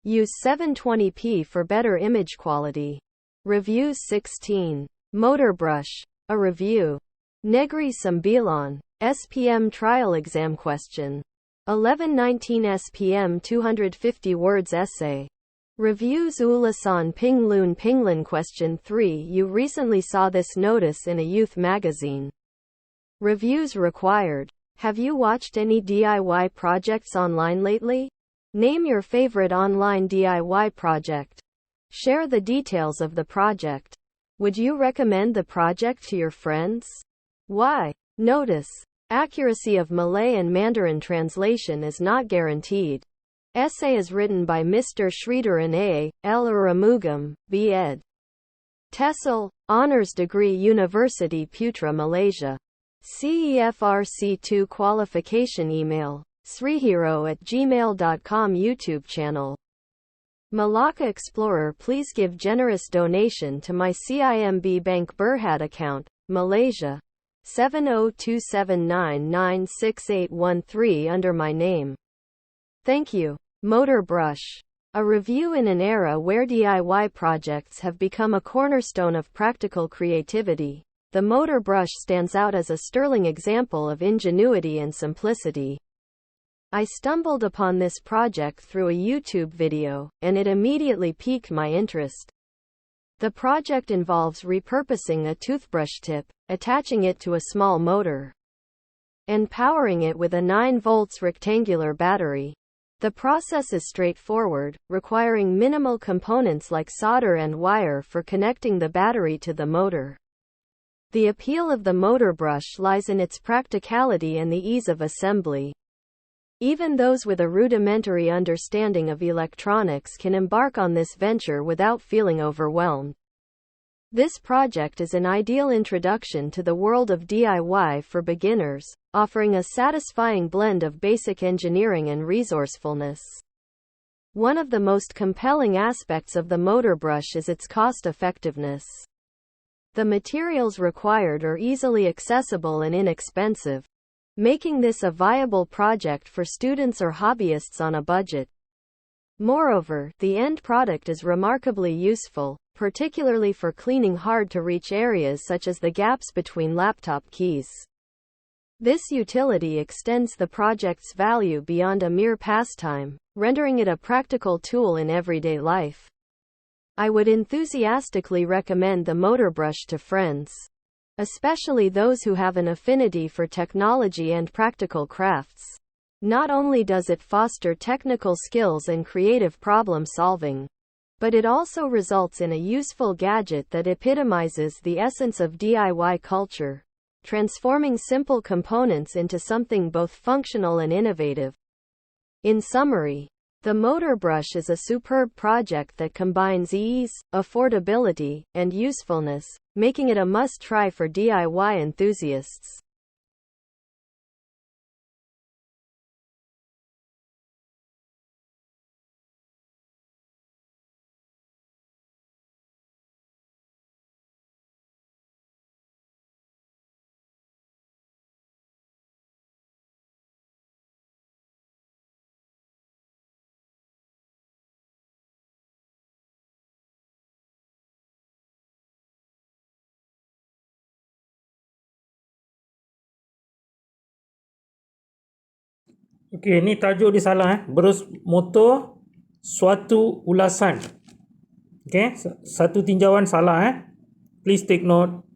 Use 720p for better image quality. Reviews 16. Motor brush. A review. Negeri Sembilan. SPM Trial Exam Question. 1119 SPM 250 words essay. Reviews Ulasan pinglun Question 3. You recently saw this notice in a youth magazine. Reviews required. Have you watched any DIY projects online lately? Name your favorite online DIY project. Share the details of the project. Would you recommend the project to your friends? Why? Notice. Accuracy of Malay and Mandarin translation is not guaranteed. Essay is written by Mr. Sritharan A, L. Arumugam, B.Ed. TESL, Honours Degree Universiti Putra, Malaysia. CEFR C2 qualification email, srihero@gmail.com YouTube channel. Melakaexplorer. Please give generous donation to my CIMB Bank Berhad account, Malaysia. 7027996813 under my name. Thank you. Motor brush. A review. In an era where DIY projects have become a cornerstone of practical creativity, the motor brush stands out as a sterling example of ingenuity and simplicity. I stumbled upon this project through a YouTube video, and it immediately piqued my interest. The project involves repurposing a toothbrush tip, attaching it to a small motor, and powering it with a 9 volts rectangular battery. The process is straightforward, requiring minimal components like solder and wire for connecting the battery to the motor. The appeal of the motor brush lies in its practicality and the ease of assembly. Even those with a rudimentary understanding of electronics can embark on this venture without feeling overwhelmed. This project is an ideal introduction to the world of DIY for beginners, offering a satisfying blend of basic engineering and resourcefulness. One of the most compelling aspects of the motor brush is its cost-effectiveness. The materials required are easily accessible and inexpensive, making this a viable project for students or hobbyists on a budget. Moreover, the end product is remarkably useful, particularly for cleaning hard-to-reach areas such as the gaps between laptop keys. This utility extends the project's value beyond a mere pastime, rendering it a practical tool in everyday life. I would enthusiastically recommend the motor brush to friends, especially those who have an affinity for technology and practical crafts. Not only does it foster technical skills and creative problem solving, but it also results in a useful gadget that epitomizes the essence of DIY culture, transforming simple components into something both functional and innovative. In summary, the motor brush is a superb project that combines ease, affordability, and usefulness, making it a must-try for DIY enthusiasts. Okey, ni tajuk dia salah Berus motor suatu ulasan. Okey, satu tinjauan salah Please take note.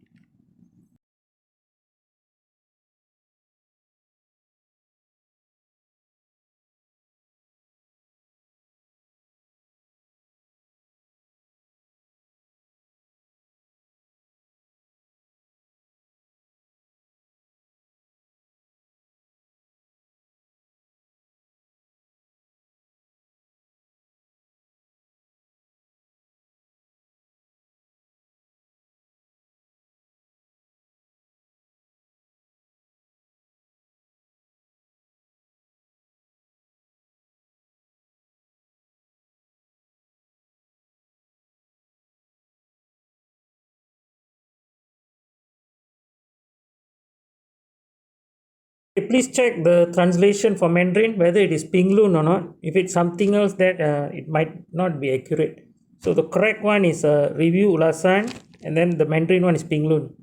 Please check the translation for Mandarin whether it is pinglun or not. If it's something else, that it might not be accurate. So the correct one is review ulasan, and then the Mandarin one is pinglun.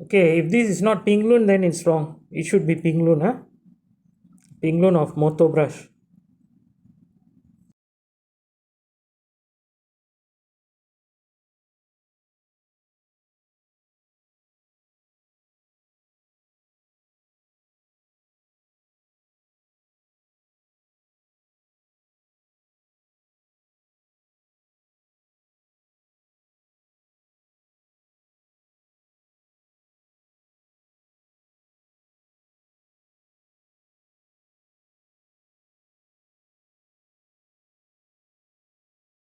Okay, if this is not pinglun, then it's wrong. It should be pinglun, huh? Pinglun of motor brush.